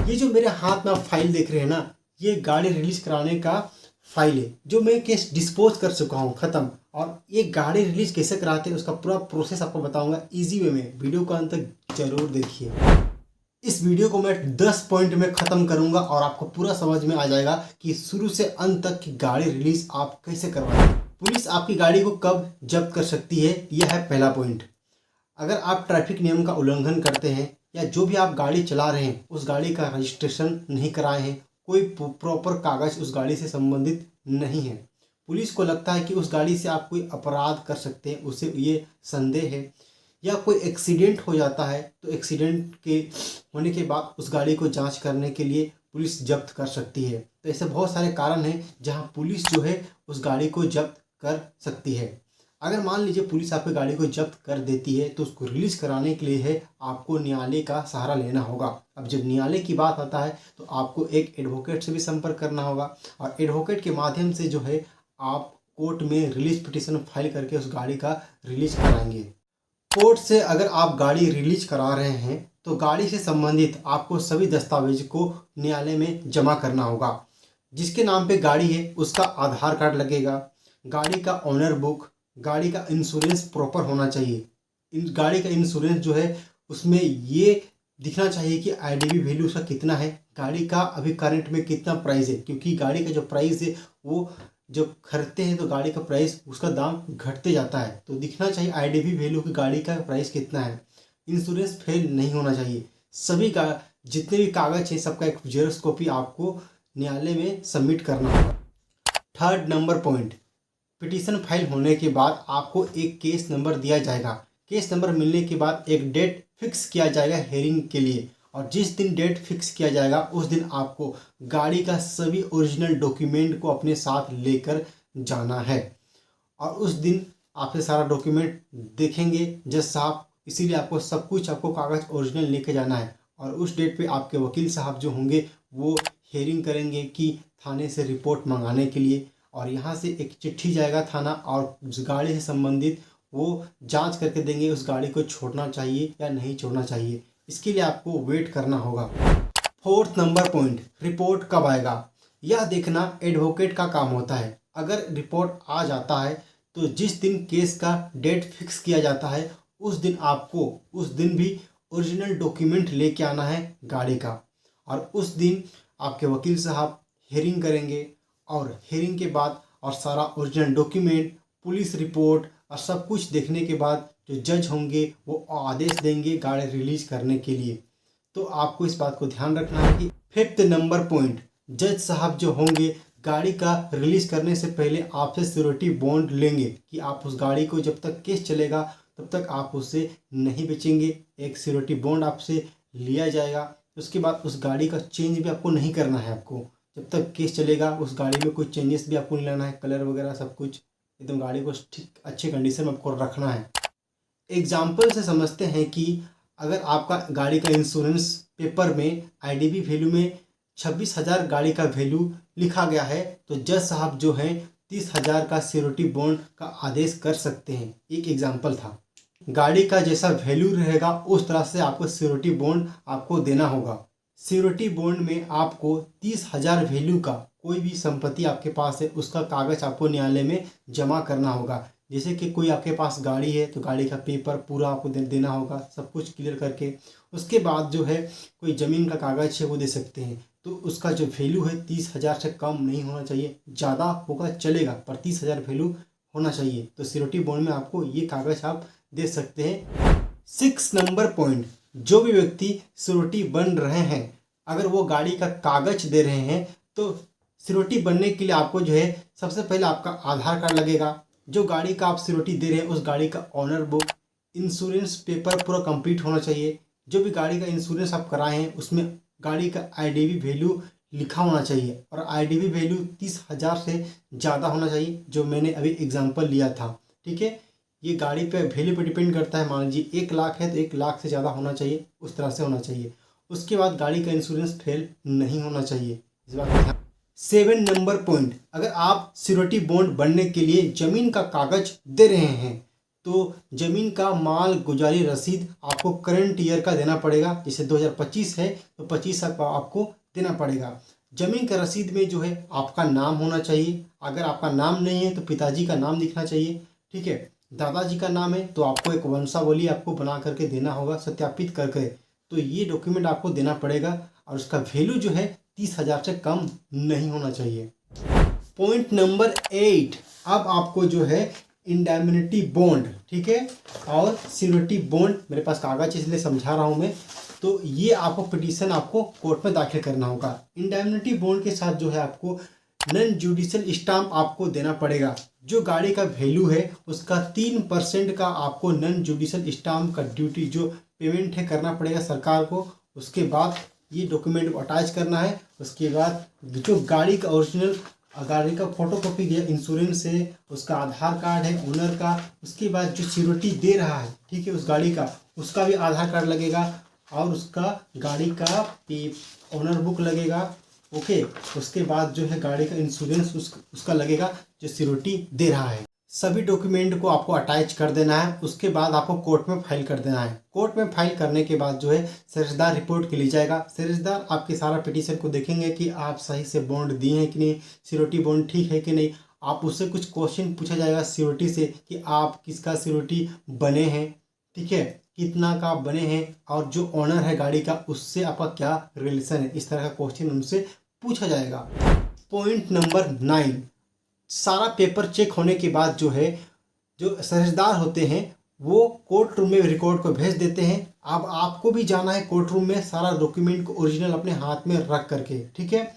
ये जो मेरे हाथ में आप फाइल देख रहे हैं ना, ये गाड़ी रिलीज कराने का फाइल है जो मैं केस डिस्पोज कर चुका हूँ, ख़त्म। और ये गाड़ी रिलीज कैसे कराते हैं उसका पूरा प्रोसेस आपको बताऊंगा इजी वे में। वीडियो को अंत तक जरूर देखिए। इस वीडियो को मैं 10 पॉइंट में ख़त्म करूंगा और आपको पूरा समझ में आ जाएगा कि शुरू से अंत तक की गाड़ी रिलीज आप कैसे करवाएं। पुलिस आपकी गाड़ी को कब जब्त कर सकती है, यह है पहला पॉइंट। अगर आप ट्रैफिक नियम का उल्लंघन करते हैं या जो भी आप गाड़ी चला रहे हैं उस गाड़ी का रजिस्ट्रेशन नहीं कराए हैं, कोई प्रॉपर कागज़ उस गाड़ी से संबंधित नहीं है, पुलिस को लगता है कि उस गाड़ी से आप कोई अपराध कर सकते हैं, उसे ये संदेह है, या कोई एक्सीडेंट हो जाता है तो एक्सीडेंट के होने के बाद उस गाड़ी को जांच करने के लिए पुलिस जब्त कर सकती है। तो ऐसे बहुत सारे कारण हैं जहां पुलिस जो है उस गाड़ी को जब्त कर सकती है। अगर मान लीजिए पुलिस आपकी गाड़ी को जब्त कर देती है तो उसको रिलीज कराने के लिए है आपको न्यायालय का सहारा लेना होगा। अब जब न्यायालय की बात आता है तो आपको एक एडवोकेट से भी संपर्क करना होगा और एडवोकेट के माध्यम से जो है आप कोर्ट में रिलीज पिटीशन फाइल करके उस गाड़ी का रिलीज कराएंगे। कोर्ट से अगर आप गाड़ी रिलीज करा रहे हैं तो गाड़ी से संबंधित आपको सभी दस्तावेज को न्यायालय में जमा करना होगा। जिसके नाम पे गाड़ी है उसका आधार कार्ड लगेगा, गाड़ी का ऑनर बुक, गाड़ी का इंश्योरेंस प्रॉपर होना चाहिए। गाड़ी का इंश्योरेंस जो है उसमें ये दिखना चाहिए कि आईडीवी वैल्यू उसका कितना है, गाड़ी का अभी करंट में कितना प्राइस है, क्योंकि गाड़ी का जो प्राइस है वो जब खरीदते हैं तो गाड़ी का प्राइस उसका दाम घटते जाता है, तो दिखना चाहिए आईडीवी वैल्यू की गाड़ी का प्राइस कितना है। इंश्योरेंस फेल नहीं होना चाहिए। सभी का जितने भी कागज हैं सबका एक जेरॉक्स कॉपी आपको न्यायालय में सबमिट करना होगा। Third number point, petition file होने के बाद आपको एक केस नंबर दिया जाएगा। केस नंबर मिलने के बाद एक डेट फिक्स किया जाएगा हेयरिंग के लिए, और जिस दिन डेट फिक्स किया जाएगा उस दिन आपको गाड़ी का सभी ओरिजिनल डॉक्यूमेंट को अपने साथ लेकर जाना है। और उस दिन आपसे सारा डॉक्यूमेंट देखेंगे जज साहब, इसीलिए आपको सब कुछ आपको कागज़ ओरिजिनल लेके जाना है। और उस डेट पे आपके वकील साहब जो होंगे वो हेयरिंग करेंगे कि थाने से रिपोर्ट मंगाने के लिए, और यहाँ से एक चिट्ठी जाएगा थाना और उस गाड़ी से संबंधित वो जांच करके देंगे उस गाड़ी को छोड़ना चाहिए या नहीं छोड़ना चाहिए। इसके लिए आपको वेट करना होगा। फोर्थ नंबर पॉइंट, रिपोर्ट कब आएगा यह देखना एडवोकेट का काम होता है। अगर रिपोर्ट आ जाता है तो जिस दिन केस का डेट फिक्स किया जाता है उस दिन आपको उस दिन भी ओरिजिनल डॉक्यूमेंट लेके आना है गाड़ी का, और उस दिन आपके वकील साहब हेयरिंग करेंगे और हेयरिंग के बाद और सारा ओरिजिनल डॉक्यूमेंट, पुलिस रिपोर्ट और सब कुछ देखने के बाद जो जज होंगे वो आदेश देंगे गाड़ी रिलीज करने के लिए। तो आपको इस बात को ध्यान रखना है कि फिफ्थ नंबर पॉइंट, जज साहब जो होंगे गाड़ी का रिलीज करने से पहले आपसे श्योरिटी बॉन्ड लेंगे कि आप उस गाड़ी को जब तक केस चलेगा तब तक आप उससे नहीं बेचेंगे। एक श्योरिटी बॉन्ड आपसे लिया जाएगा। उसके बाद उस गाड़ी का चेंज भी आपको नहीं करना है। आपको जब तक केस चलेगा उस गाड़ी में कोई चेंजेस भी आपको नहीं लाना है, कलर वगैरह सब कुछ एकदम गाड़ी को ठीक अच्छे कंडीशन में आपको रखना है। एग्जाम्पल से समझते हैं कि अगर आपका गाड़ी का इंश्योरेंस पेपर में आईडीवी वैल्यू में 26,000 गाड़ी का वैल्यू लिखा गया है तो जज साहब जो हैं 30,000 का श्योरिटी बॉन्ड का आदेश कर सकते हैं। एक एग्जाम्पल था। गाड़ी का जैसा वैल्यू रहेगा उस तरह से आपको श्योरिटी बॉन्ड आपको देना होगा। श्योरिटी बॉन्ड में आपको 30,000 वैल्यू का कोई भी संपत्ति आपके पास है उसका कागज आपको न्यायालय में जमा करना होगा। जैसे कि कोई आपके पास गाड़ी है तो गाड़ी का पेपर पूरा आपको देना होगा, सब कुछ क्लियर करके। उसके बाद जो है कोई ज़मीन का कागज़ है वो दे सकते हैं, तो उसका जो वैल्यू है 30,000 से कम नहीं होना चाहिए, ज़्यादा होगा चलेगा पर 30,000 वैल्यू होना चाहिए। तो श्योरिटी बॉन्ड में आपको ये कागज़ आप दे सकते हैं। 6 नंबर पॉइंट, जो भी व्यक्ति श्योरिटी बन रहे हैं अगर वो गाड़ी का कागज दे रहे हैं तो श्योरिटी बनने के लिए आपको जो है सबसे पहले आपका आधार कार्ड लगेगा। जो गाड़ी का आप श्योरिटी दे रहे हैं उस गाड़ी का ऑनर बुक, इंश्योरेंस पेपर पूरा कंप्लीट होना चाहिए। जो भी गाड़ी का इंश्योरेंस आप कराए हैं उसमें गाड़ी का आईडीवी वैल्यू लिखा होना चाहिए, और आईडीवी वैल्यू 30,000 से ज़्यादा होना चाहिए, जो मैंने अभी एग्जांपल लिया था। ठीक है, ये गाड़ी पे वैल्यू पे डिपेंड करता है। मान लीजिए 1 लाख है तो 1 लाख से ज़्यादा होना चाहिए, उस तरह से होना चाहिए। उसके बाद गाड़ी का इंश्योरेंस फेल नहीं होना चाहिए, इस बात का ध्यान। 7 नंबर पॉइंट, अगर आप श्योरिटी बॉन्ड बनने के लिए ज़मीन का कागज दे रहे हैं तो ज़मीन का माल गुजारी रसीद आपको करंट ईयर का देना पड़ेगा। जैसे 2025 है तो 25 का आपको देना पड़ेगा। ज़मीन का रसीद में जो है आपका नाम होना चाहिए। अगर आपका नाम नहीं है तो पिताजी का नाम लिखना चाहिए, ठीक है। दादाजी का नाम है तो आपको एक वंशावली आपको बना करके देना होगा, सत्यापित करके। तो ये डॉक्यूमेंट आपको देना पड़ेगा और उसका वैल्यू जो है 30,000 से कम नहीं होना चाहिए। पॉइंट नंबर 8, अब आपको जो है इंडेमनिटी बॉन्ड, ठीक है, और सिक्योरिटी बॉन्ड, मेरे पास कागज इसलिए समझा रहा हूँ मैं। तो ये आपको पिटीशन आपको कोर्ट में दाखिल करना होगा। इंडेमनिटी बॉन्ड के साथ जो है आपको नॉन जुडिशियल स्टाम्प आपको देना पड़ेगा। जो गाड़ी का वैल्यू है उसका 3% का आपको नॉन जुडिशियल स्टाम्प का ड्यूटी जो पेमेंट है करना पड़ेगा सरकार को। उसके बाद ये डॉक्यूमेंट को अटैच करना है। उसके बाद जो गाड़ी का ओरिजिनल गाड़ी का फोटोकॉपी दिया, इंश्योरेंस है, उसका आधार कार्ड है ओनर का। उसके बाद जो सिक्योरिटी दे रहा है, ठीक है, उस गाड़ी का, उसका भी आधार कार्ड लगेगा और उसका गाड़ी का ओनर बुक लगेगा। ओके, उसके बाद जो है गाड़ी का इंश्योरेंस उसका लगेगा जो सिक्योरिटी दे रहा है। सभी डॉक्यूमेंट को आपको अटैच कर देना है। उसके बाद आपको कोर्ट में फाइल कर देना है। कोर्ट में फाइल करने के बाद जो है सेरेसदार रिपोर्ट के लिए जाएगा। सेरेसदार आपके सारा पिटीशन को देखेंगे कि आप सही से बॉन्ड दिए हैं कि नहीं, सिक्योरिटी बॉन्ड ठीक है कि नहीं। आप उससे कुछ क्वेश्चन पूछा जाएगा सिक्योरिटी से कि आप किसका सिक्योरिटी बने हैं, ठीक है, कितना का बने हैं, और जो ऑनर है गाड़ी का उससे आपका क्या रिलेशन है। इस तरह का क्वेश्चन उनसे पूछा जाएगा। पॉइंट नंबर 9, सारा पेपर चेक होने के बाद जो है जो सेरेसदार होते हैं वो कोर्ट रूम में रिकॉर्ड को भेज देते हैं। अब आपको भी जाना है कोर्ट रूम में सारा डॉक्यूमेंट को ओरिजिनल अपने हाथ में रख करके, ठीक है।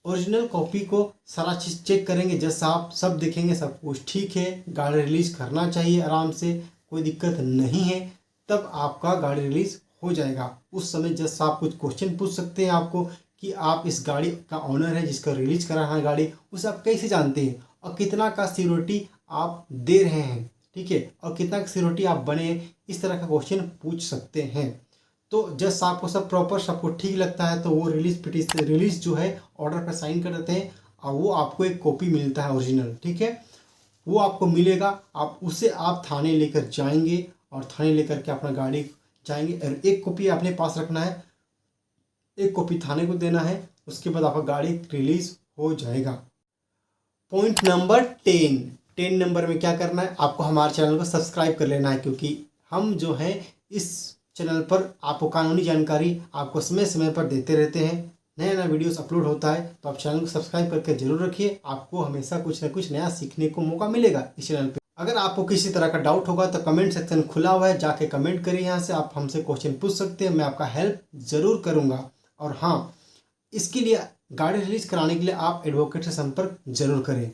ओरिजिनल कॉपी को सारा चीज़ चेक करेंगे, जज साहब सब देखेंगे सब कुछ ठीक है, गाड़ी रिलीज़ करना चाहिए आराम से, कोई दिक्कत नहीं है, तब आपका गाड़ी रिलीज़ हो जाएगा। उस समय जज साहब कुछ क्वेश्चन पूछ सकते हैं आपको कि आप इस गाड़ी का ऑनर है जिसका रिलीज करा है गाड़ी, उसे आप कैसे जानते हैं और कितना का सिक्योरिटी आप दे रहे हैं, ठीक है, और कितना का सिक्योरिटी आप बने हैं। इस तरह का क्वेश्चन पूछ सकते हैं। तो जज साहब को सब प्रॉपर सबको ठीक लगता है तो वो रिलीज जो है ऑर्डर पर साइन कर देते हैं और वो आपको एक कॉपी मिलता है ओरिजिनल, ठीक है, वो आपको मिलेगा। आप उसे आप थाने लेकर जाएंगे और थाने लेकर के अपना गाड़ी जाएंगे और एक कॉपी अपने पास रखना है, एक कॉपी थाने को देना है। उसके बाद आपका गाड़ी रिलीज हो जाएगा। पॉइंट नंबर 10 नंबर में क्या करना है, आपको हमारे चैनल को सब्सक्राइब कर लेना है, क्योंकि हम जो है इस चैनल पर आपको कानूनी जानकारी आपको समय समय पर देते रहते हैं। नया नया वीडियोस अपलोड होता है तो आप चैनल को सब्सक्राइब करके जरूर रखिए। आपको हमेशा कुछ ना कुछ नया सीखने को मौका मिलेगा इस चैनल पे। अगर आपको किसी तरह का डाउट होगा तो कमेंट सेक्शन खुला हुआ है, जाके कमेंट करिए। यहाँ से आप हमसे क्वेश्चन पूछ सकते हैं, मैं आपका हेल्प ज़रूर करूँगा। और हाँ, इसके लिए गाड़ी रिलीज कराने के लिए आप एडवोकेट से संपर्क जरूर करें।